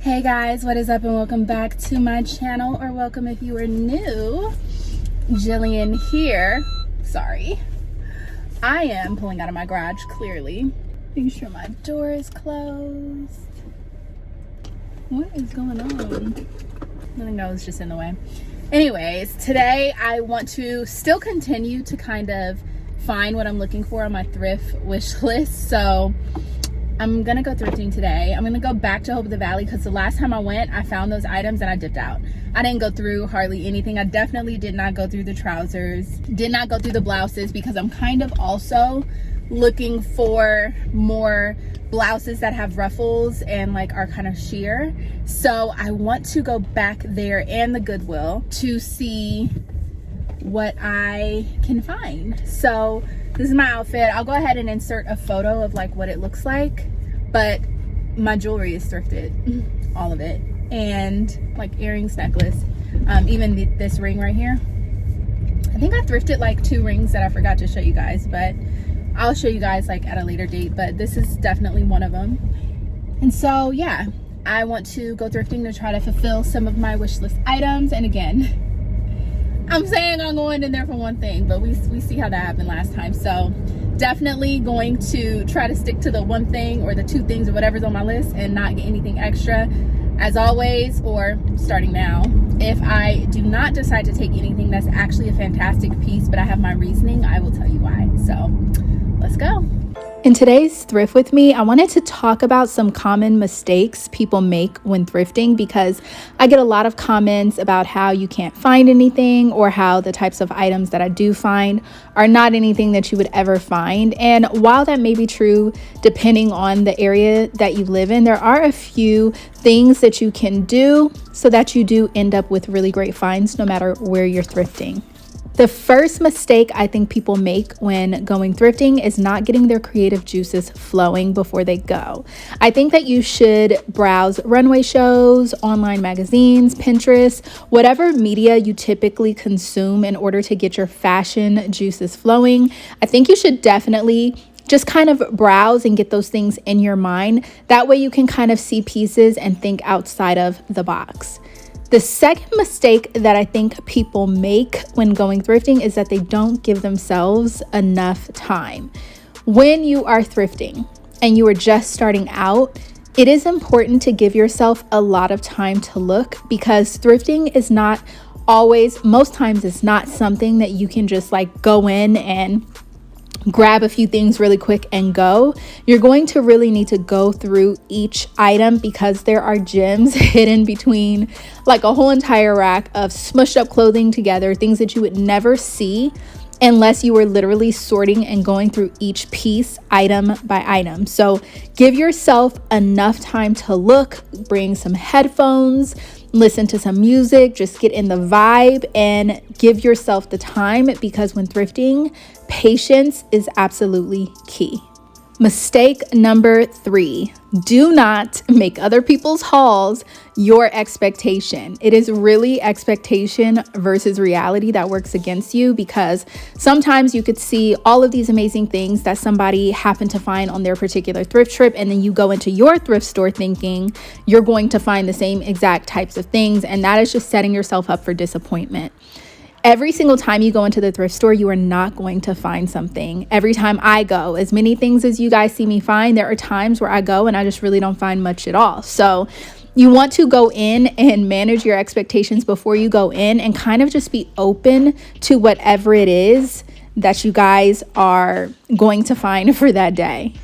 Hey guys, what is up and welcome back to my channel, or welcome if you are new. Jillian here. Sorry. I am pulling out of my garage, clearly. Making sure my door is closed. What is going on? I think that was just in the way. Anyways, today I want to still continue to kind of find what I'm looking for on my thrift wish list. So I'm gonna go thrifting today. I'm gonna go back to Hope of the Valley because the last time I went, I found those items and I dipped out. I didn't go through hardly anything. I definitely did not go through the trousers, did not go through the blouses, because I'm kind of also looking for more blouses that have ruffles and like are kind of sheer. So I want to go back there and the Goodwill to see what I can find. So this is my outfit. I'll go ahead and insert a photo of like what it looks like, but my jewelry is thrifted, all of it, and like earrings, necklace, even this ring right here. I think I thrifted like 2 rings that I forgot to show you guys, but I'll show you guys like at a later date, but this is definitely one of them. And so yeah, I want to go thrifting to try to fulfill some of my wish list items. And again, I'm saying I'm going in there for one thing, but we see how that happened last time. So definitely going to try to stick to the one thing or the 2 things or whatever's on my list and not get anything extra, as always, or starting now. If I do not decide to take anything that's actually a fantastic piece, but I have my reasoning, I will tell you why. So let's go. In today's Thrift With Me, I wanted to talk about some common mistakes people make when thrifting, because I get a lot of comments about how you can't find anything, or how the types of items that I do find are not anything that you would ever find. And while that may be true, depending on the area that you live in, there are a few things that you can do so that you do end up with really great finds no matter where you're thrifting. The first mistake I think people make when going thrifting is not getting their creative juices flowing before they go. I think that you should browse runway shows, online magazines, Pinterest, whatever media you typically consume in order to get your fashion juices flowing. I think you should definitely just kind of browse and get those things in your mind. That way you can kind of see pieces and think outside of the box. The second mistake that I think people make when going thrifting is that they don't give themselves enough time. When you are thrifting and you are just starting out, it is important to give yourself a lot of time to look, because thrifting is not always, most times it's not something that you can just like go in and grab a few things really quick and go. You're going to really need to go through each item, because there are gems hidden between like a whole entire rack of smushed up clothing together, things that you would never see unless you were literally sorting and going through each piece item by item. So give yourself enough time to look, bring some headphones, listen to some music, just get in the vibe and give yourself the time, because when thrifting, patience is absolutely key. Mistake number 3, do not make other people's hauls your expectation. It is really expectation versus reality that works against you, because sometimes you could see all of these amazing things that somebody happened to find on their particular thrift trip, and then you go into your thrift store thinking you're going to find the same exact types of things, and that is just setting yourself up for disappointment. Every single time you go into the thrift store, you are not going to find something. Every time I go, as many things as you guys see me find, there are times where I go and I just really don't find much at all. So you want to go in and manage your expectations before you go in, and kind of just be open to whatever it is that you guys are going to find for that day.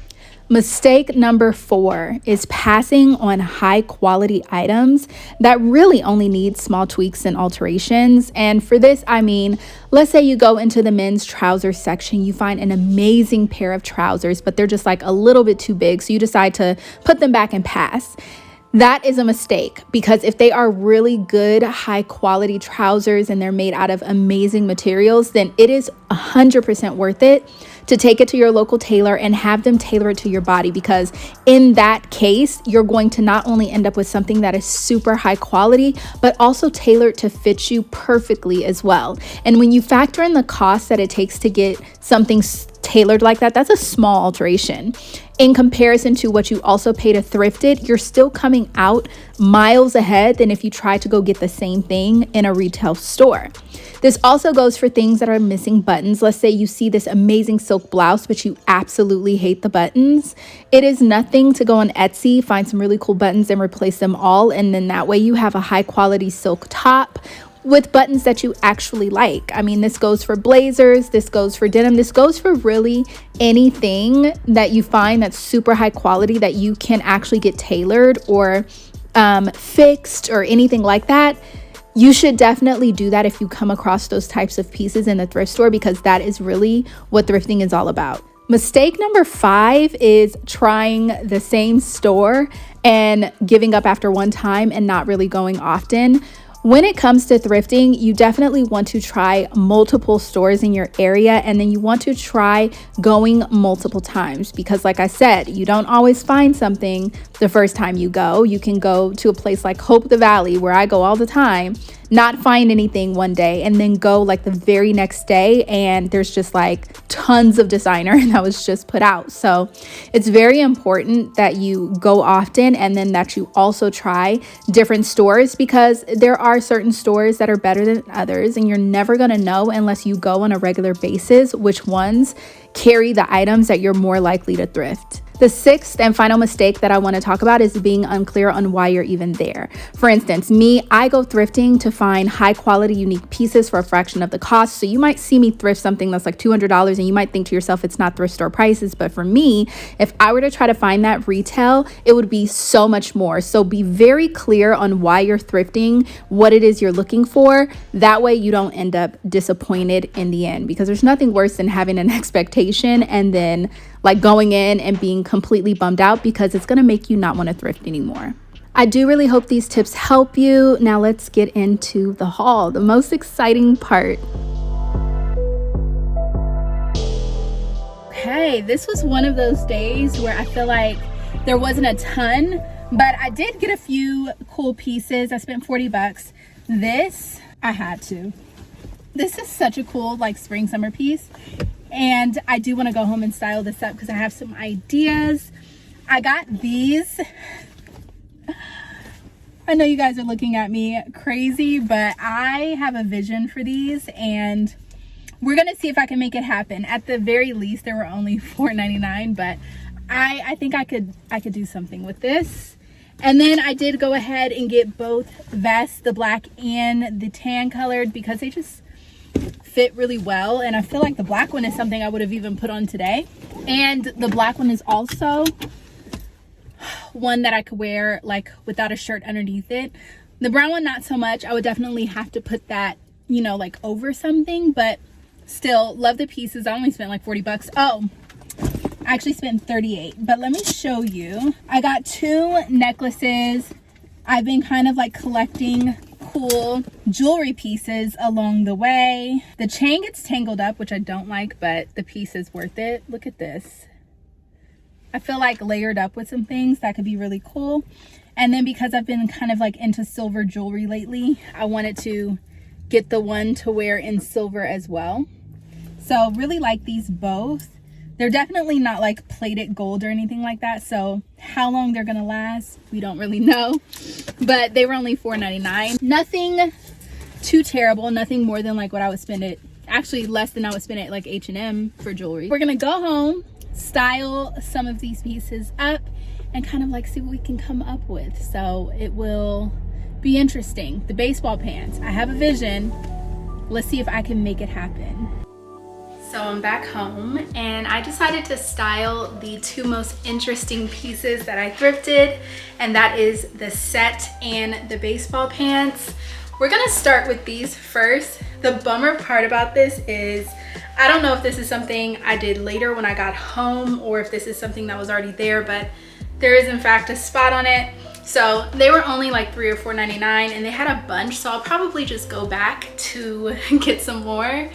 Mistake number 4 is passing on high quality items that really only need small tweaks and alterations. And for this, I mean, let's say you go into the men's trouser section, you find an amazing pair of trousers, but they're just like a little bit too big, so you decide to put them back and pass. That is a mistake, because if they are really good, high quality trousers and they're made out of amazing materials, then it is 100% worth it to take it to your local tailor and have them tailor it to your body, because in that case, you're going to not only end up with something that is super high quality, but also tailored to fit you perfectly as well. And when you factor in the cost that it takes to get something tailored like that, that's a small alteration. In comparison to what you also pay to thrift it, you're still coming out miles ahead than if you try to go get the same thing in a retail store. This also goes for things that are missing buttons. Let's say you see this amazing silk blouse, but you absolutely hate the buttons. It is nothing to go on Etsy, find some really cool buttons and replace them all. And then that way you have a high quality silk top with buttons that you actually like. I mean, this goes for blazers, this goes for denim, this goes for really anything that you find that's super high quality that you can actually get tailored or fixed or anything like that. You should definitely do that if you come across those types of pieces in the thrift store, because that is really what thrifting is all about. Mistake number 5 is trying the same store and giving up after one time and not really going often. When it comes to thrifting, you definitely want to try multiple stores in your area, and then you want to try going multiple times, because like I said, you don't always find something the first time you go. You can go to a place like Hope the Valley, where I go all the time, not find anything one day, and then go like the very next day and there's just like tons of designer that was just put out. So it's very important that you go often, and then that you also try different stores, because there are certain stores that are better than others, and you're never going to know unless you go on a regular basis which ones carry the items that you're more likely to thrift. The 6th and final mistake that I want to talk about is being unclear on why you're even there. For instance, I go thrifting to find high quality, unique pieces for a fraction of the cost. So you might see me thrift something that's like $200 and you might think to yourself, it's not thrift store prices. But for me, if I were to try to find that retail, it would be so much more. So be very clear on why you're thrifting, what it is you're looking for. That way you don't end up disappointed in the end, because there's nothing worse than having an expectation and then like going in and being completely bummed out, because it's going to make you not want to thrift anymore. I do really hope these tips help you. Now let's get into the haul, the most exciting part. Okay, this was one of those days where I feel like there wasn't a ton, but I did get a few cool pieces. I spent 40 bucks. This, I had to. This is such a cool like spring summer piece. And I do want to go home and style this up because I have some ideas. I got these. I know you guys are looking at me crazy, but I have a vision for these and we're going to see if I can make it happen. At the very least, they were only $4.99, but I think I could do something with this. And then I did go ahead and get both vests, the black and the tan colored, because they just fit really well, and I feel like the black one is something I would have even put on today, and the black one is also one that I could wear like without a shirt underneath it. The brown one, not so much. I would definitely have to put that, you know, like over something, but still love the pieces. I only spent like 40 bucks. Oh, I actually spent 38, but let me show you. I got 2 necklaces. I've been kind of like collecting cool jewelry pieces along the way. The chain gets tangled up, which I don't like, but the piece is worth it. Look at this. I feel like layered up with some things that could be really cool. And then because I've been kind of like into silver jewelry lately, I wanted to get the one to wear in silver as well. So really like these both. They're definitely not like plated gold or anything like that. So how long they're gonna last, we don't really know. But they were only $4.99. Nothing too terrible. Nothing more than like what I would spend it. Actually less than I would spend at like H&M for jewelry. We're gonna go home, style some of these pieces up, and kind of like see what we can come up with. So it will be interesting. The baseball pants. I have a vision. Let's see if I can make it happen. So I'm back home and I decided to style the 2 most interesting pieces that I thrifted, and that is the set and the baseball pants. We're gonna start with these first. The bummer part about this is I don't know if this is something I did later when I got home or if this is something that was already there, but there is in fact a spot on it. So they were only like $3 or $4.99, and they had a bunch, so I'll probably just go back to get some more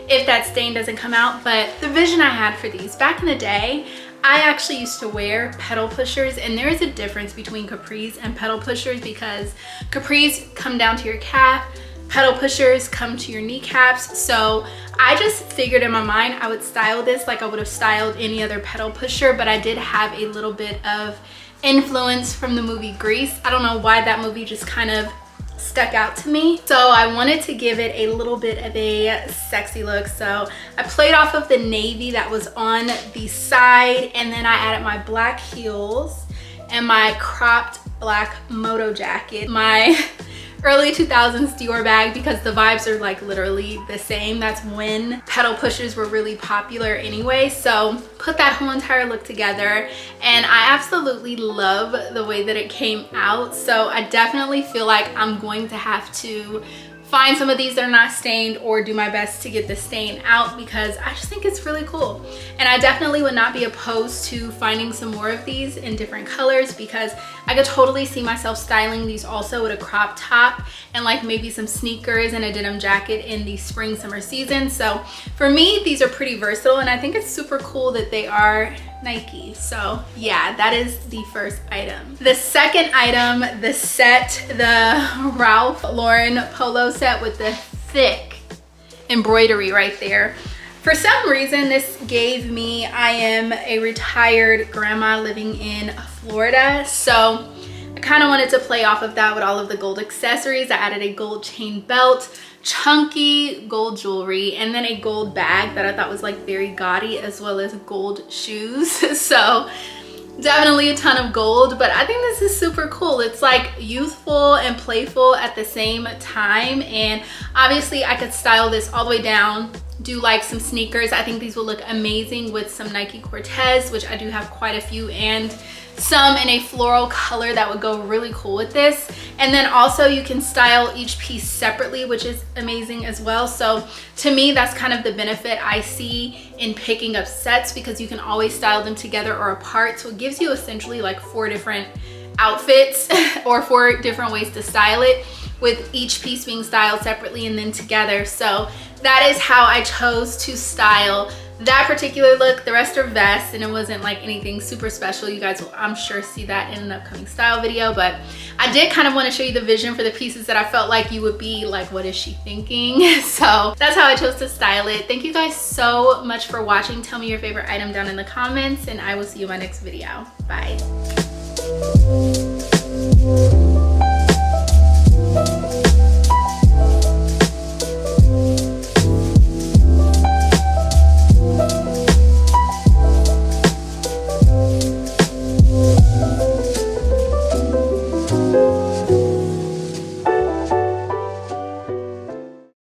if that stain doesn't come out. But the vision I had for these back in the day, I actually used to wear pedal pushers, and there is a difference between capris and pedal pushers, because capris come down to your calf, pedal pushers come to your kneecaps. So I just figured in my mind I would style this like I would have styled any other pedal pusher, but I did have a little bit of influence from the movie Grease. I don't know why that movie just kind of stuck out to me, so I wanted to give it a little bit of a sexy look. So I played off of the navy that was on the side, and then I added my black heels and my cropped black moto jacket, my early 2000s Dior bag, because the vibes are like literally the same. That's when pedal pushers were really popular anyway. So put that whole entire look together, and I absolutely love the way that it came out. So I definitely feel like I'm going to have to find some of these that are not stained, or do my best to get the stain out, because I just think it's really cool. And I definitely would not be opposed to finding some more of these in different colors, because I could totally see myself styling these also with a crop top and like maybe some sneakers and a denim jacket in the spring summer season. So for me, these are pretty versatile, and I think it's super cool that they are Nike. So yeah, that is the first item. The second item, the set, the Ralph Lauren polo set with the thick embroidery right there. For some reason, this gave me, I am a retired grandma living in Florida, so I kind of wanted to play off of that with all of the gold accessories. I added a gold chain belt, chunky gold jewelry, and then a gold bag that I thought was like very gaudy, as well as gold shoes. So definitely a ton of gold, but I think this is super cool. It's like youthful and playful at the same time, and obviously I could style this all the way down, do like some sneakers. I think these will look amazing with some Nike Cortez, which I do have quite a few, and some in a floral color that would go really cool with this. And then also you can style each piece separately, which is amazing as well. So to me, that's kind of the benefit I see in picking up sets, because you can always style them together or apart. So it gives you essentially like 4 different outfits or 4 different ways to style it, with each piece being styled separately and then together. So that is how I chose to style that particular look. The rest are vests, and it wasn't like anything super special. You guys will, I'm sure, see that in an upcoming style video, but I did kind of want to show you the vision for the pieces that I felt like you would be like, what is she thinking? So that's how I chose to style it. Thank you guys so much for watching. Tell me your favorite item down in the comments, and I will see you in my next video. Bye.